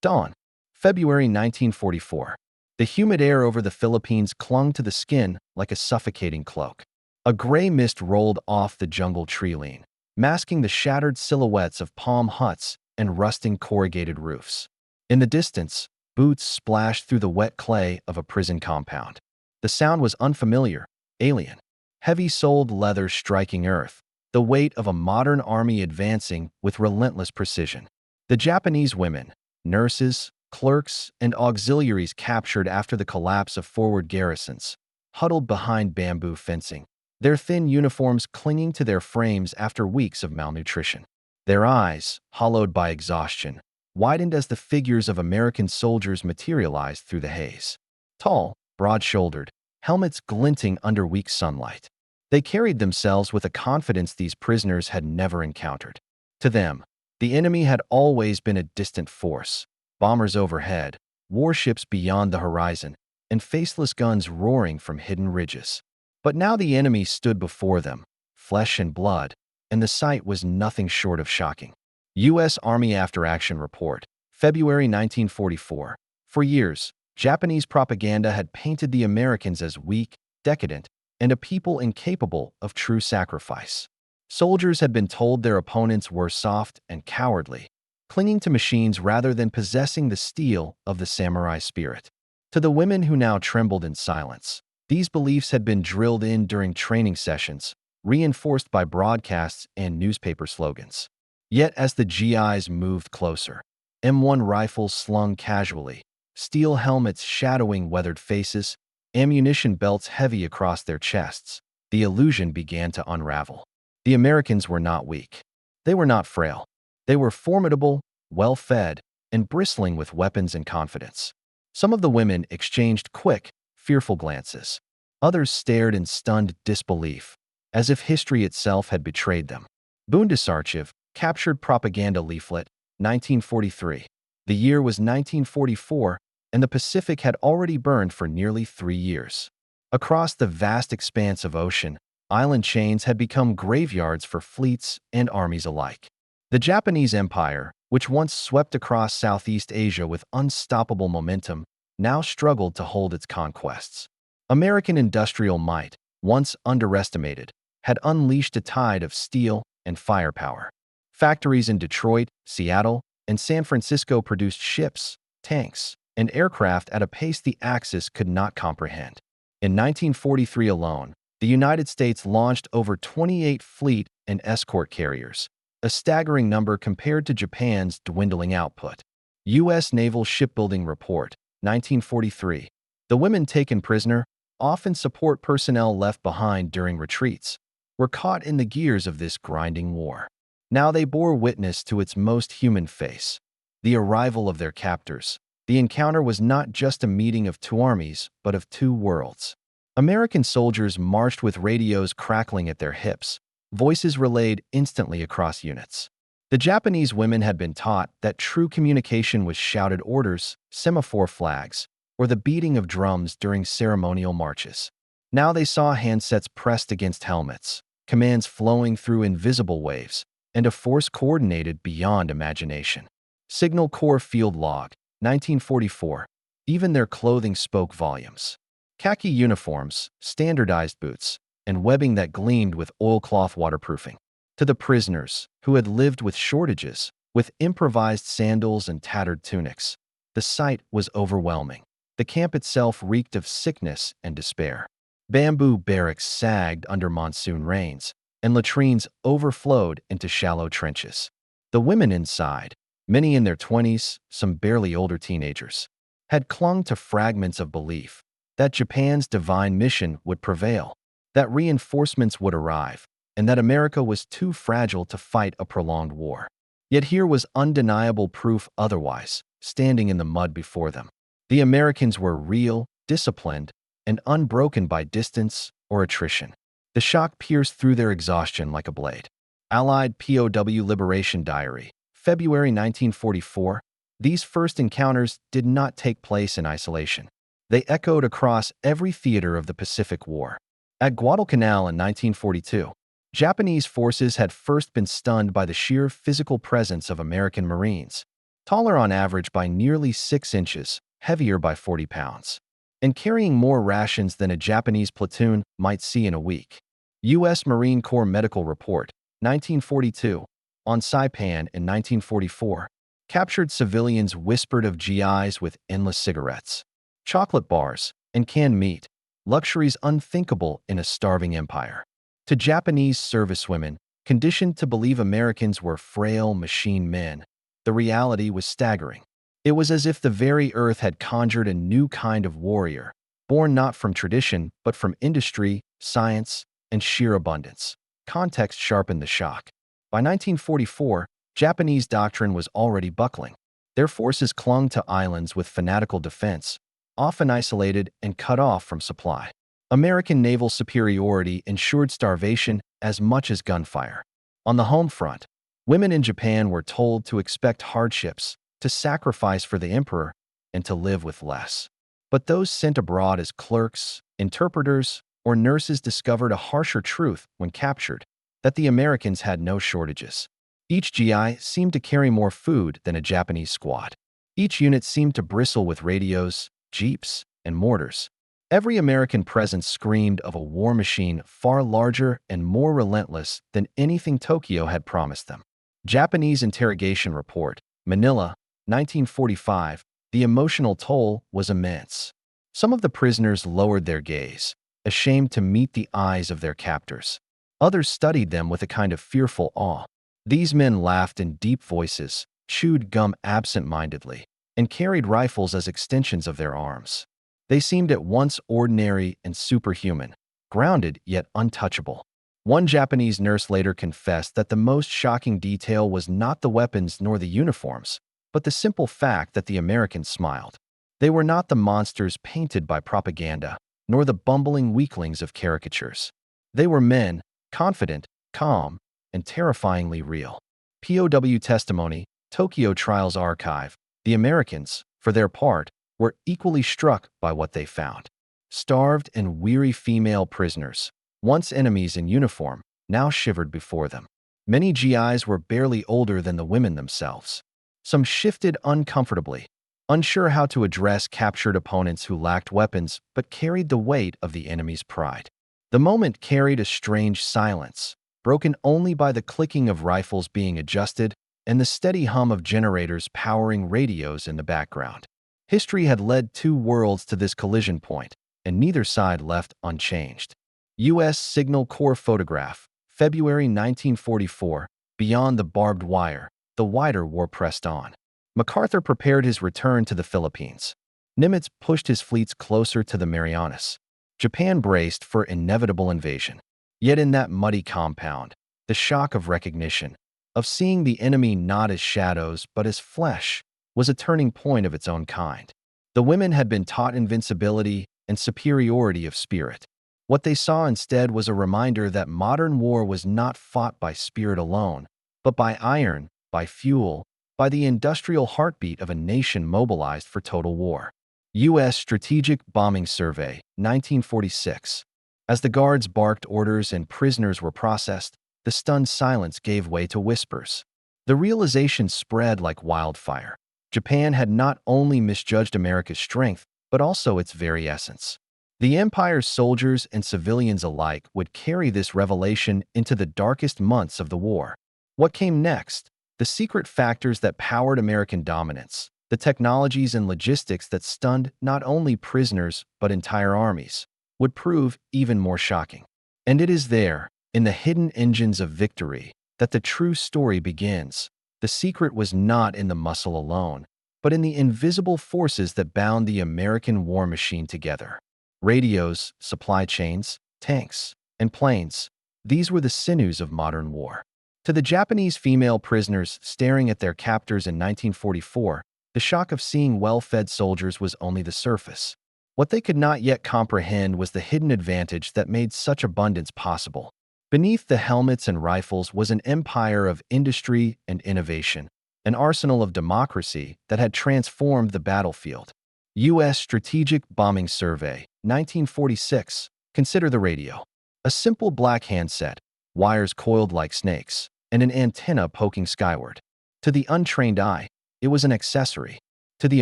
Dawn, February 1944. The humid air over the Philippines clung to the skin like a suffocating cloak. A gray mist rolled off the jungle tree-line, masking the shattered silhouettes of palm huts and rusting corrugated roofs. In the distance, boots splashed through the wet clay of a prison compound. The sound was unfamiliar, alien. Heavy-soled leather striking earth, the weight of a modern army advancing with relentless precision. The Japanese women, nurses, clerks, and auxiliaries captured after the collapse of forward garrisons, huddled behind bamboo fencing, their thin uniforms clinging to their frames after weeks of malnutrition. Their eyes, hollowed by exhaustion, widened as the figures of American soldiers materialized through the haze. Tall, broad-shouldered, helmets glinting under weak sunlight. They carried themselves with a confidence these prisoners had never encountered. To them, the enemy had always been a distant force, bombers overhead, warships beyond the horizon, and faceless guns roaring from hidden ridges. But now the enemy stood before them, flesh and blood, and the sight was nothing short of shocking. U.S. Army After-Action Report, February 1944. For years, Japanese propaganda had painted the Americans as weak, decadent, and a people incapable of true sacrifice. Soldiers had been told their opponents were soft and cowardly, clinging to machines rather than possessing the steel of the samurai spirit. To the women who now trembled in silence, these beliefs had been drilled in during training sessions, reinforced by broadcasts and newspaper slogans. Yet as the GIs moved closer, M1 rifles slung casually, steel helmets shadowing weathered faces, ammunition belts heavy across their chests, the illusion began to unravel. The Americans were not weak. They were not frail. They were formidable, well-fed, and bristling with weapons and confidence. Some of the women exchanged quick, fearful glances. Others stared in stunned disbelief, as if history itself had betrayed them. Bundesarchiv, captured propaganda leaflet, 1943. The year was 1944, and the Pacific had already burned for nearly 3 years. Across the vast expanse of ocean, island chains had become graveyards for fleets and armies alike. The Japanese Empire, which once swept across Southeast Asia with unstoppable momentum, now struggled to hold its conquests. American industrial might, once underestimated, had unleashed a tide of steel and firepower. Factories in Detroit, Seattle, and San Francisco produced ships, tanks, and aircraft at a pace the Axis could not comprehend. In 1943 alone, the United States launched over 28 fleet and escort carriers, a staggering number compared to Japan's dwindling output. U.S. Naval Shipbuilding Report, 1943. The women taken prisoner, often support personnel left behind during retreats, were caught in the gears of this grinding war. Now they bore witness to its most human face, the arrival of their captors. The encounter was not just a meeting of two armies, but of two worlds. American soldiers marched with radios crackling at their hips, voices relayed instantly across units. The Japanese women had been taught that true communication was shouted orders, semaphore flags, or the beating of drums during ceremonial marches. Now they saw handsets pressed against helmets, commands flowing through invisible waves, and a force coordinated beyond imagination. Signal Corps Field Log, 1944. Even their clothing spoke volumes. Khaki uniforms, standardized boots, and webbing that gleamed with oilcloth waterproofing. To the prisoners, who had lived with shortages, with improvised sandals and tattered tunics, the sight was overwhelming. The camp itself reeked of sickness and despair. Bamboo barracks sagged under monsoon rains, and latrines overflowed into shallow trenches. The women inside, many in their 20s, some barely older teenagers, had clung to fragments of belief that Japan's divine mission would prevail, that reinforcements would arrive, and that America was too fragile to fight a prolonged war. Yet here was undeniable proof otherwise, standing in the mud before them. The Americans were real, disciplined, and unbroken by distance or attrition. The shock pierced through their exhaustion like a blade. Allied POW Liberation Diary, February 1944. These first encounters did not take place in isolation. They echoed across every theater of the Pacific War. At Guadalcanal in 1942, Japanese forces had first been stunned by the sheer physical presence of American Marines. taller on average by nearly 6 inches, heavier by 40 pounds, and carrying more rations than a Japanese platoon might see in a week. U.S. Marine Corps Medical Report, 1942, on Saipan in 1944, captured civilians whispered of GIs with endless cigarettes, chocolate bars, and canned meat, luxuries unthinkable in a starving empire. To Japanese servicewomen, conditioned to believe Americans were frail machine men, the reality was staggering. It was as if the very earth had conjured a new kind of warrior, born not from tradition but from industry, science, and sheer abundance. Context sharpened the shock. By 1944, Japanese doctrine was already buckling. Their forces clung to islands with fanatical defense, often isolated and cut off from supply. American naval superiority ensured starvation as much as gunfire. On the home front, women in Japan were told to expect hardships, to sacrifice for the emperor, and to live with less. But those sent abroad as clerks, interpreters, or nurses discovered a harsher truth when captured, that the Americans had no shortages. Each GI seemed to carry more food than a Japanese squad. Each unit seemed to bristle with radios, jeeps, and mortars. Every American presence screamed of a war machine far larger and more relentless than anything Tokyo had promised them. Japanese Interrogation Report, Manila, 1945, the emotional toll was immense. Some of the prisoners lowered their gaze, ashamed to meet the eyes of their captors. Others studied them with a kind of fearful awe. These men laughed in deep voices, chewed gum absent-mindedly, and carried rifles as extensions of their arms. They seemed at once ordinary and superhuman, grounded yet untouchable. One Japanese nurse later confessed that the most shocking detail was not the weapons nor the uniforms, but the simple fact that the Americans smiled. They were not the monsters painted by propaganda, nor the bumbling weaklings of caricatures. They were men, confident, calm, and terrifyingly real. POW testimony, Tokyo Trials Archive. The Americans, for their part, were equally struck by what they found. Starved and weary female prisoners, once enemies in uniform, now shivered before them. Many GIs were barely older than the women themselves. Some shifted uncomfortably, unsure how to address captured opponents who lacked weapons but carried the weight of the enemy's pride. The moment carried a strange silence, broken only by the clicking of rifles being adjusted and the steady hum of generators powering radios in the background. History had led two worlds to this collision point, and neither side left unchanged. U.S. Signal Corps photograph, February 1944, beyond the barbed wire, the wider war pressed on. MacArthur prepared his return to the Philippines. Nimitz pushed his fleets closer to the Marianas. Japan braced for inevitable invasion. Yet in that muddy compound, the shock of recognition, of seeing the enemy not as shadows but as flesh, was a turning point of its own kind. The women had been taught invincibility and superiority of spirit. What they saw instead was a reminder that modern war was not fought by spirit alone, but by iron, by fuel, by the industrial heartbeat of a nation mobilized for total war. U.S. Strategic Bombing Survey, 1946. As the guards barked orders and prisoners were processed, the stunned silence gave way to whispers. The realization spread like wildfire. Japan had not only misjudged America's strength, but also its very essence. The empire's soldiers and civilians alike would carry this revelation into the darkest months of the war. What came next? The secret factors that powered American dominance, the technologies and logistics that stunned not only prisoners but entire armies, would prove even more shocking. And it is there, in the hidden engines of victory, that the true story begins. The secret was not in the muscle alone, but in the invisible forces that bound the American war machine together. Radios, supply chains, tanks, and planes, these were the sinews of modern war. To the Japanese female prisoners staring at their captors in 1944, the shock of seeing well-fed soldiers was only the surface. What they could not yet comprehend was the hidden advantage that made such abundance possible. Beneath the helmets and rifles was an empire of industry and innovation, an arsenal of democracy that had transformed the battlefield. U.S. Strategic Bombing Survey, 1946. Consider the radio. A simple black handset, wires coiled like snakes, and an antenna poking skyward. To the untrained eye, it was an accessory. To the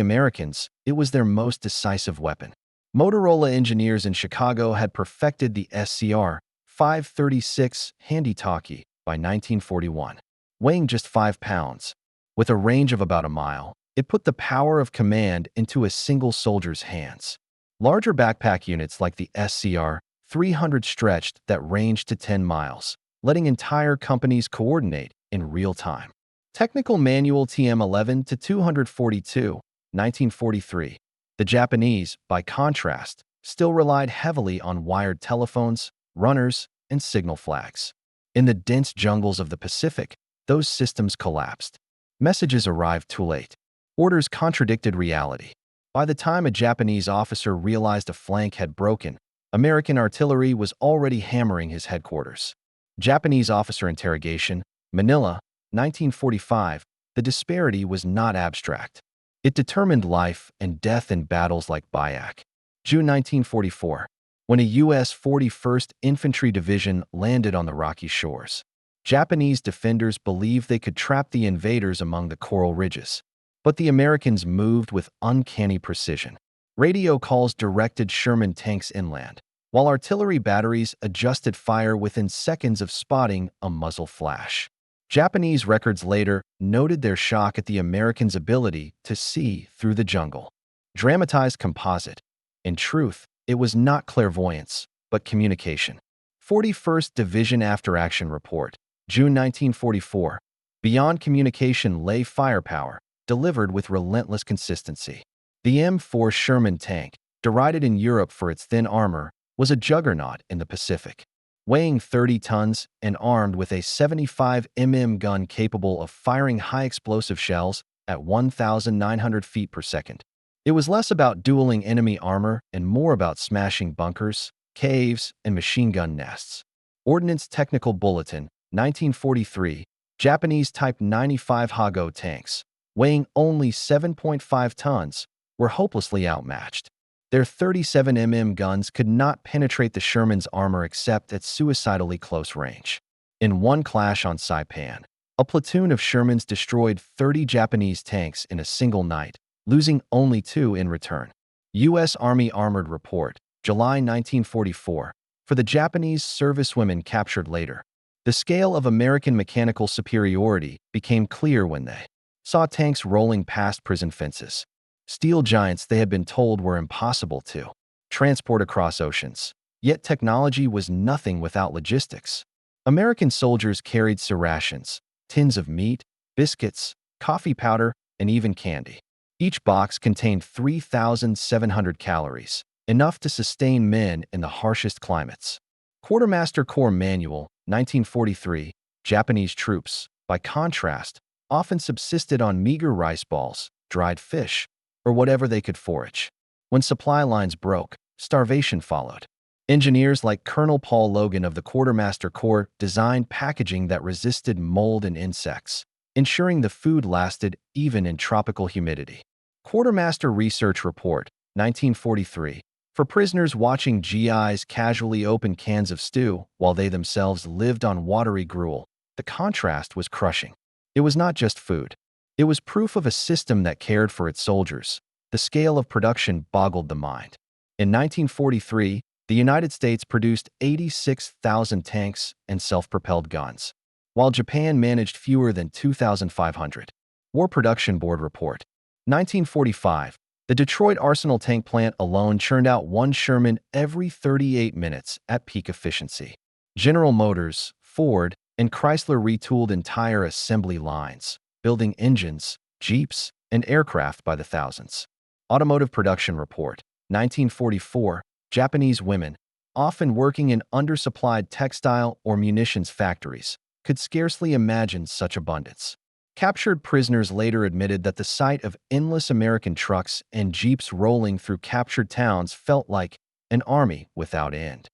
Americans, it was their most decisive weapon. Motorola engineers in Chicago had perfected the SCR 536 handy-talkie by 1941. Weighing just 5 pounds, with a range of about a mile, it put the power of command into a single soldier's hands. Larger backpack units like the SCR 300 stretched that range to 10 miles, letting entire companies coordinate in real time. Technical Manual TM11 to 242, 1943. The Japanese, by contrast, still relied heavily on wired telephones, runners, and signal flags. In the dense jungles of the Pacific, those systems collapsed. Messages arrived too late. Orders contradicted reality. By the time a Japanese officer realized a flank had broken, American artillery was already hammering his headquarters. Japanese officer interrogation, Manila, 1945. The disparity was not abstract. It determined life and death in battles like Bayak. June 1944, when a U.S. 41st Infantry Division landed on the rocky shores. Japanese defenders believed they could trap the invaders among the coral ridges. But the Americans moved with uncanny precision. Radio calls directed Sherman tanks inland, while artillery batteries adjusted fire within seconds of spotting a muzzle flash. Japanese records later noted their shock at the Americans' ability to see through the jungle. Dramatized composite. In truth, it was not clairvoyance, but communication. 41st Division After-Action Report, June 1944. Beyond communication lay firepower, delivered with relentless consistency. The M4 Sherman tank, derided in Europe for its thin armor, was a juggernaut in the Pacific. Weighing 30 tons and armed with a 75 mm gun capable of firing high-explosive shells at 1,900 feet per second. It was less about dueling enemy armor and more about smashing bunkers, caves, and machine gun nests. Ordnance Technical Bulletin, 1943, Japanese Type 95 Hago tanks, weighing only 7.5 tons, were hopelessly outmatched. Their 37 mm guns could not penetrate the Sherman's armor except at suicidally close range. In one clash on Saipan, a platoon of Shermans destroyed 30 Japanese tanks in a single night, losing only 2 in return. U.S. Army Armored Report, July 1944, for the Japanese servicewomen captured later. The scale of American mechanical superiority became clear when they saw tanks rolling past prison fences. Steel giants they had been told were impossible to transport across oceans. Yet technology was nothing without logistics. American soldiers carried rations, tins of meat, biscuits, coffee powder, and even candy. Each box contained 3,700 calories, enough to sustain men in the harshest climates. Quartermaster Corps Manual, 1943, Japanese troops, by contrast, often subsisted on meager rice balls, dried fish, or whatever they could forage. When supply lines broke, starvation followed. Engineers like Colonel Paul Logan of the Quartermaster Corps designed packaging that resisted mold and insects, ensuring the food lasted even in tropical humidity. Quartermaster Research Report, 1943, for prisoners watching GIs casually open cans of stew while they themselves lived on watery gruel, the contrast was crushing. It was not just food. It was proof of a system that cared for its soldiers. The scale of production boggled the mind. In 1943, the United States produced 86,000 tanks and self-propelled guns, while Japan managed fewer than 2,500. War Production Board Report, 1945. The Detroit Arsenal tank plant alone churned out one Sherman every 38 minutes at peak efficiency. General Motors, Ford, and Chrysler retooled entire assembly lines, building engines, jeeps, and aircraft by the thousands. Automotive Production Report, 1944. Japanese women, often working in undersupplied textile or munitions factories, could scarcely imagine such abundance. Captured prisoners later admitted that the sight of endless American trucks and jeeps rolling through captured towns felt like an army without end.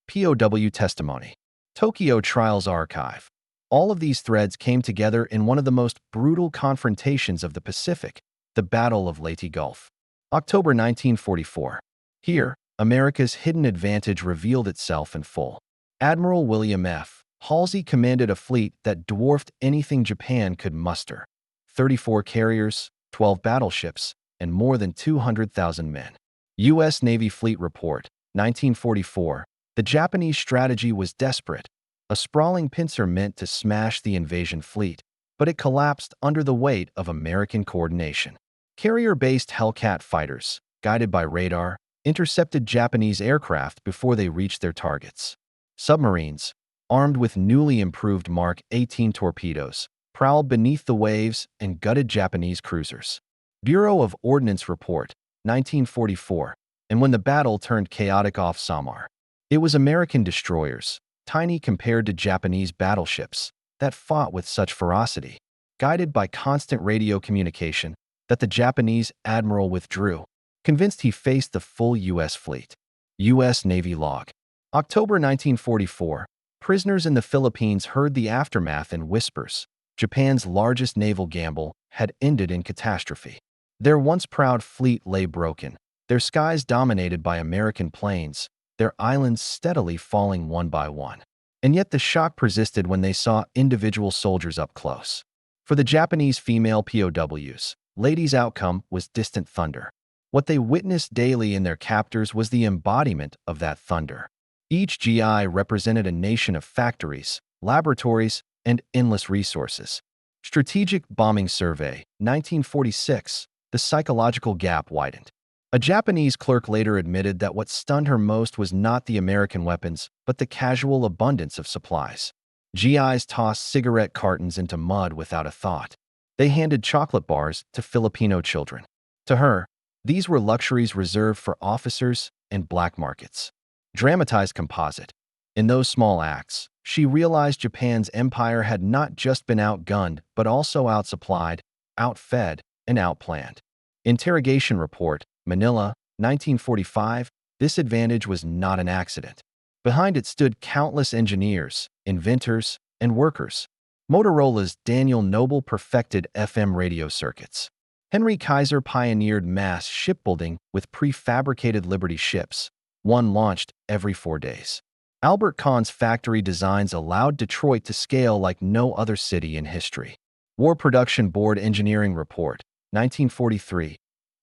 POW testimony. Tokyo Trials Archive. All of these threads came together in one of the most brutal confrontations of the Pacific, the Battle of Leyte Gulf. October 1944. Here, America's hidden advantage revealed itself in full. Admiral William F. Halsey commanded a fleet that dwarfed anything Japan could muster. 34 carriers, 12 battleships, and more than 200,000 men. U.S. Navy Fleet Report, 1944. The Japanese strategy was desperate. A sprawling pincer meant to smash the invasion fleet, but it collapsed under the weight of American coordination. Carrier-based Hellcat fighters, guided by radar, intercepted Japanese aircraft before they reached their targets. Submarines, armed with newly improved Mark 18 torpedoes, prowled beneath the waves and gutted Japanese cruisers. Bureau of Ordnance Report, 1944. And when the battle turned chaotic off Samar, it was American destroyers, tiny compared to Japanese battleships, that fought with such ferocity. Guided by constant radio communication, that the Japanese admiral withdrew, convinced he faced the full U.S. fleet. U.S. Navy Log. October 1944. Prisoners in the Philippines heard the aftermath in whispers. Japan's largest naval gamble had ended in catastrophe. Their once proud fleet lay broken, their skies dominated by American planes, their islands steadily falling one by one. And yet the shock persisted when they saw individual soldiers up close. For the Japanese female POWs, ladies' outcome was distant thunder. What they witnessed daily in their captors was the embodiment of that thunder. Each GI represented a nation of factories, laboratories, and endless resources. Strategic Bombing Survey, 1946. The psychological gap widened. A Japanese clerk later admitted that what stunned her most was not the American weapons, but the casual abundance of supplies. GIs tossed cigarette cartons into mud without a thought. They handed chocolate bars to Filipino children. To her, these were luxuries reserved for officers and black markets. Dramatized composite. In those small acts, she realized Japan's empire had not just been outgunned, but also outsupplied, outfed, and outplanned. Interrogation Report, Manila, 1945. This advantage was not an accident. Behind it stood countless engineers, inventors, and workers. Motorola's Daniel Noble perfected FM radio circuits. Henry Kaiser pioneered mass shipbuilding with prefabricated Liberty ships, one launched every 4 days. Albert Kahn's factory designs allowed Detroit to scale like no other city in history. War Production Board Engineering Report, 1943.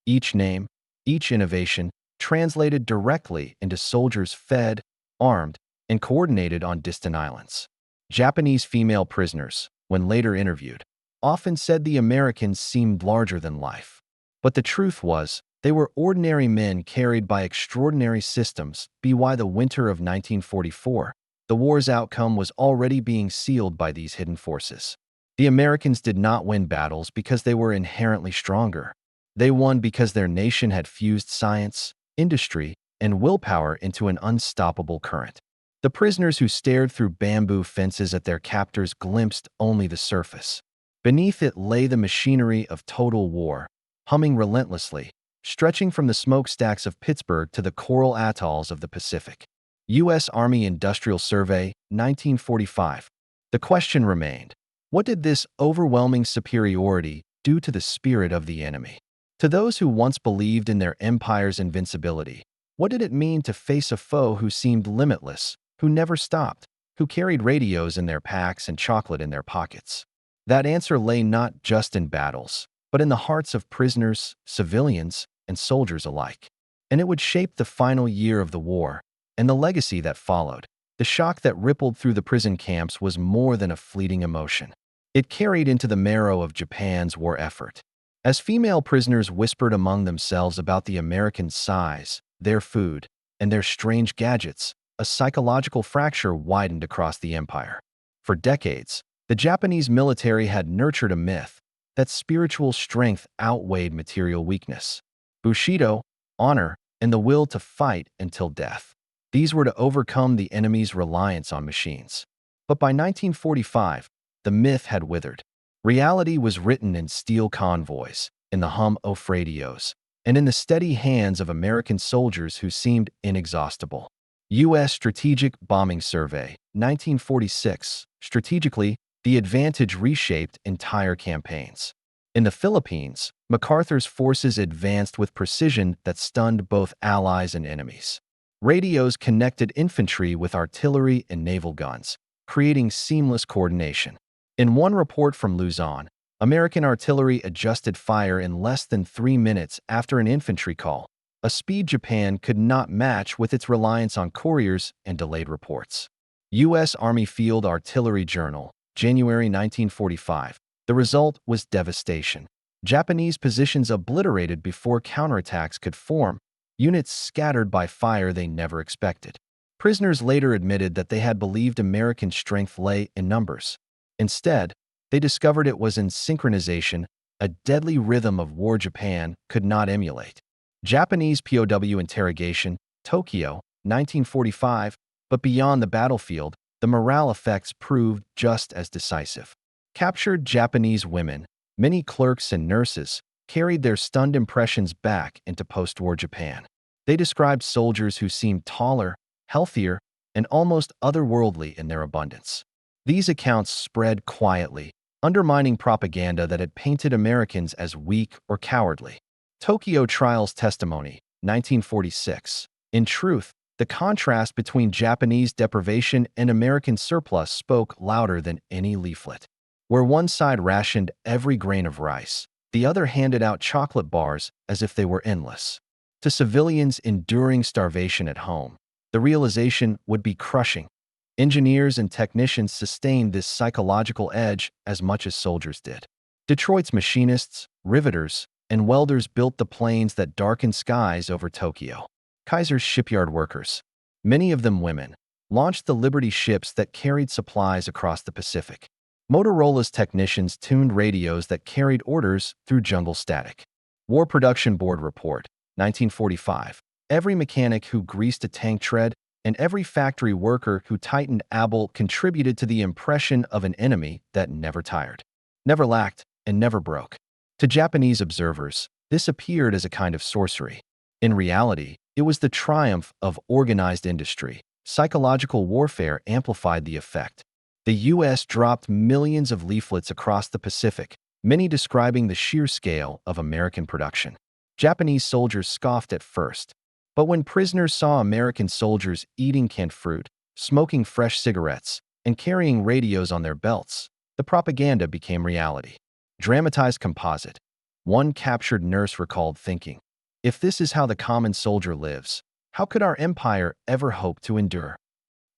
Each name, each innovation, translated directly into soldiers fed, armed, and coordinated on distant islands. Japanese female prisoners, when later interviewed, often said the Americans seemed larger than life. But the truth was, they were ordinary men carried by extraordinary systems. By the winter of 1944, the war's outcome was already being sealed by these hidden forces. The Americans did not win battles because they were inherently stronger. They won because their nation had fused science, industry, and willpower into an unstoppable current. The prisoners who stared through bamboo fences at their captors glimpsed only the surface. Beneath it lay the machinery of total war, humming relentlessly, stretching from the smokestacks of Pittsburgh to the coral atolls of the Pacific. U.S. Army Industrial Survey, 1945. The question remained, what did this overwhelming superiority do to the spirit of the enemy? To those who once believed in their empire's invincibility, what did it mean to face a foe who seemed limitless, who never stopped, who carried radios in their packs and chocolate in their pockets? That answer lay not just in battles, but in the hearts of prisoners, civilians, and soldiers alike. And it would shape the final year of the war and the legacy that followed. The shock that rippled through the prison camps was more than a fleeting emotion. It carried into the marrow of Japan's war effort. As female prisoners whispered among themselves about the American size, their food, and their strange gadgets, a psychological fracture widened across the empire. For decades, the Japanese military had nurtured a myth that spiritual strength outweighed material weakness. Bushido, honor, and the will to fight until death. These were to overcome the enemy's reliance on machines. But by 1945, the myth had withered. Reality was written in steel convoys, in the hum of radios, and in the steady hands of American soldiers who seemed inexhaustible. U.S. Strategic Bombing Survey, 1946. Strategically, the advantage reshaped entire campaigns. In the Philippines, MacArthur's forces advanced with precision that stunned both allies and enemies. Radios connected infantry with artillery and naval guns, creating seamless coordination. In one report from Luzon, American artillery adjusted fire in less than 3 minutes after an infantry call, a speed Japan could not match with its reliance on couriers and delayed reports. U.S. Army Field Artillery Journal, January 1945. The result was devastation. Japanese positions obliterated before counterattacks could form, units scattered by fire they never expected. Prisoners later admitted that they had believed American strength lay in numbers. Instead, they discovered it was in synchronization, a deadly rhythm of war Japan could not emulate. Japanese POW interrogation, Tokyo, 1945, but beyond the battlefield, the morale effects proved just as decisive. Captured Japanese women, many clerks and nurses, carried their stunned impressions back into post-war Japan. They described soldiers who seemed taller, healthier, and almost otherworldly in their abundance. These accounts spread quietly, undermining propaganda that had painted Americans as weak or cowardly. Tokyo Trials Testimony, 1946. In truth, the contrast between Japanese deprivation and American surplus spoke louder than any leaflet. Where one side rationed every grain of rice, the other handed out chocolate bars as if they were endless. To civilians enduring starvation at home, the realization would be crushing. Engineers and technicians sustained this psychological edge as much as soldiers did. Detroit's machinists, riveters, and welders built the planes that darkened skies over Tokyo. Kaiser's shipyard workers, many of them women, launched the Liberty ships that carried supplies across the Pacific. Motorola's technicians tuned radios that carried orders through jungle static. War Production Board Report, 1945. Every mechanic who greased a tank tread and every factory worker who tightened a bolt contributed to the impression of an enemy that never tired, never lacked, and never broke. To Japanese observers, this appeared as a kind of sorcery. In reality, it was the triumph of organized industry. Psychological warfare amplified the effect. The U.S. dropped millions of leaflets across the Pacific, many describing the sheer scale of American production. Japanese soldiers scoffed at first, but when prisoners saw American soldiers eating canned fruit, smoking fresh cigarettes, and carrying radios on their belts, the propaganda became reality. Dramatized composite. One captured nurse recalled thinking, "If this is how the common soldier lives, how could our empire ever hope to endure?"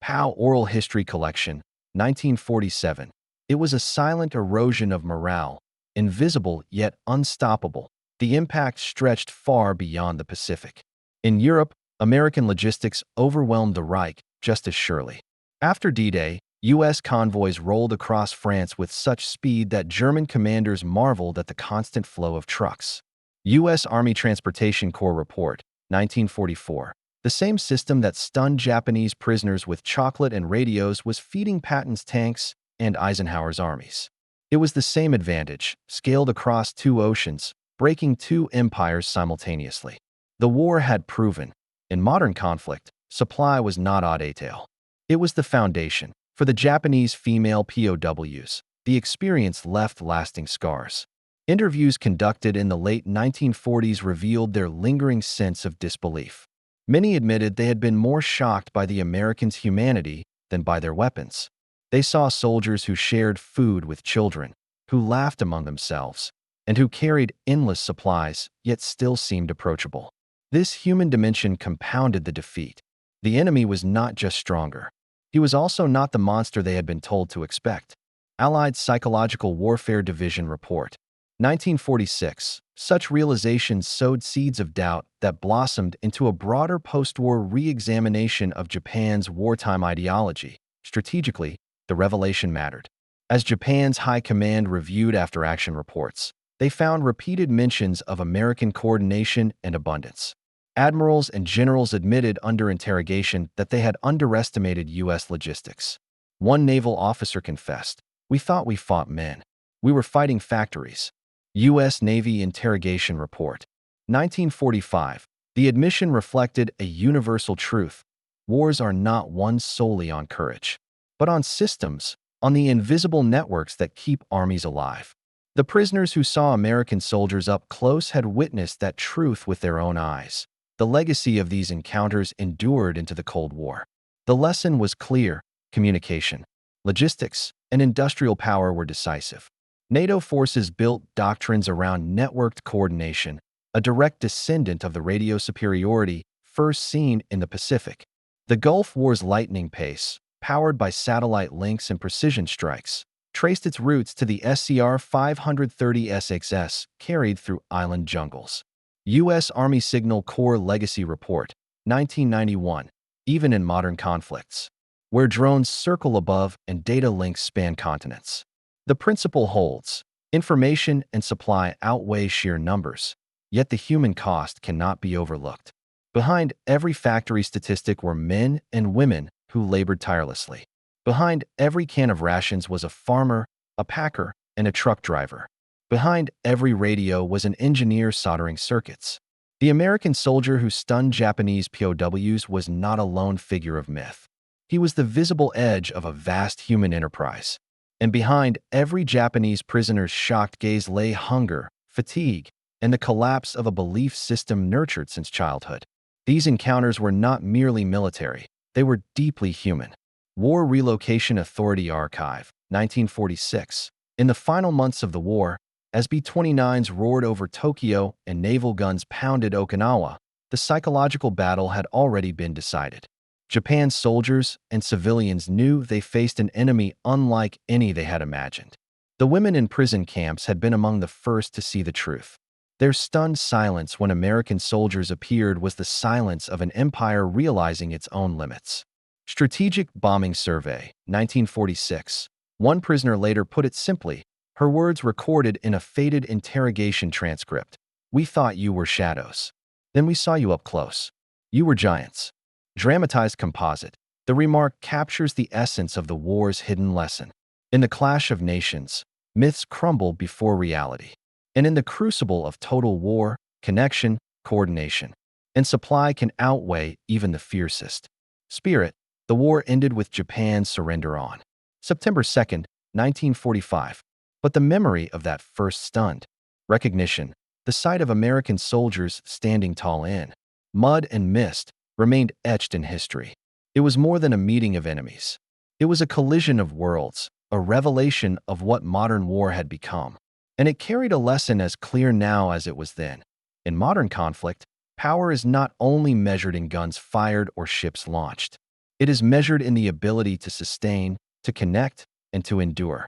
POW Oral History Collection, 1947. It was a silent erosion of morale, invisible yet unstoppable. The impact stretched far beyond the Pacific. In Europe, American logistics overwhelmed the Reich just as surely. After D-Day, U.S. convoys rolled across France with such speed that German commanders marveled at the constant flow of trucks. U.S. Army Transportation Corps Report, 1944. The same system that stunned Japanese prisoners with chocolate and radios was feeding Patton's tanks and Eisenhower's armies. It was the same advantage, scaled across 2 oceans, breaking 2 empires simultaneously. The war had proven, in modern conflict, supply was not a detail. It was the foundation. For the Japanese female POWs, the experience left lasting scars. Interviews conducted in the late 1940s revealed their lingering sense of disbelief. Many admitted they had been more shocked by the Americans' humanity than by their weapons. They saw soldiers who shared food with children, who laughed among themselves, and who carried endless supplies yet still seemed approachable. This human dimension compounded the defeat. The enemy was not just stronger. He was also not the monster they had been told to expect. Allied Psychological Warfare Division Report, 1946. Such realizations sowed seeds of doubt that blossomed into a broader post-war re-examination of Japan's wartime ideology. Strategically, the revelation mattered. As Japan's high command reviewed after-action reports, they found repeated mentions of American coordination and abundance. Admirals and generals admitted under interrogation that they had underestimated U.S. logistics. One naval officer confessed, "We thought we fought men. We were fighting factories." U.S. Navy Interrogation Report, 1945. The admission reflected a universal truth. Wars are not won solely on courage, but on systems, on the invisible networks that keep armies alive. The prisoners who saw American soldiers up close had witnessed that truth with their own eyes. The legacy of these encounters endured into the Cold War. The lesson was clear: communication, logistics, and industrial power were decisive. NATO forces built doctrines around networked coordination, a direct descendant of the radio superiority first seen in the Pacific. The Gulf War's lightning pace, powered by satellite links and precision strikes, traced its roots to the SCR 530 SXS carried through island jungles. U.S. Army Signal Corps Legacy Report, 1991, even in modern conflicts, where drones circle above and data links span continents. The principle holds. Information and supply outweigh sheer numbers, yet the human cost cannot be overlooked. Behind every factory statistic were men and women who labored tirelessly. Behind every can of rations was a farmer, a packer, and a truck driver. Behind every radio was an engineer soldering circuits. The American soldier who stunned Japanese POWs was not a lone figure of myth. He was the visible edge of a vast human enterprise. And behind every Japanese prisoner's shocked gaze lay hunger, fatigue, and the collapse of a belief system nurtured since childhood. These encounters were not merely military, they were deeply human. War Relocation Authority Archive, 1946. In the final months of the war, as B-29s roared over Tokyo and naval guns pounded Okinawa, the psychological battle had already been decided. Japan's soldiers and civilians knew they faced an enemy unlike any they had imagined. The women in prison camps had been among the first to see the truth. Their stunned silence when American soldiers appeared was the silence of an empire realizing its own limits. Strategic Bombing Survey, 1946. One prisoner later put it simply, her words recorded in a faded interrogation transcript. "We thought you were shadows. Then we saw you up close. You were giants." Dramatized composite, the remark captures the essence of the war's hidden lesson. In the clash of nations, myths crumble before reality. And in the crucible of total war, connection, coordination, and supply can outweigh even the fiercest. Spirit, the war ended with Japan's surrender on September 2nd, 1945. But the memory of that first stunned recognition, the sight of American soldiers standing tall in mud and mist, remained etched in history. It was more than a meeting of enemies. It was a collision of worlds, a revelation of what modern war had become. And it carried a lesson as clear now as it was then. In modern conflict, power is not only measured in guns fired or ships launched. It is measured in the ability to sustain, to connect, and to endure.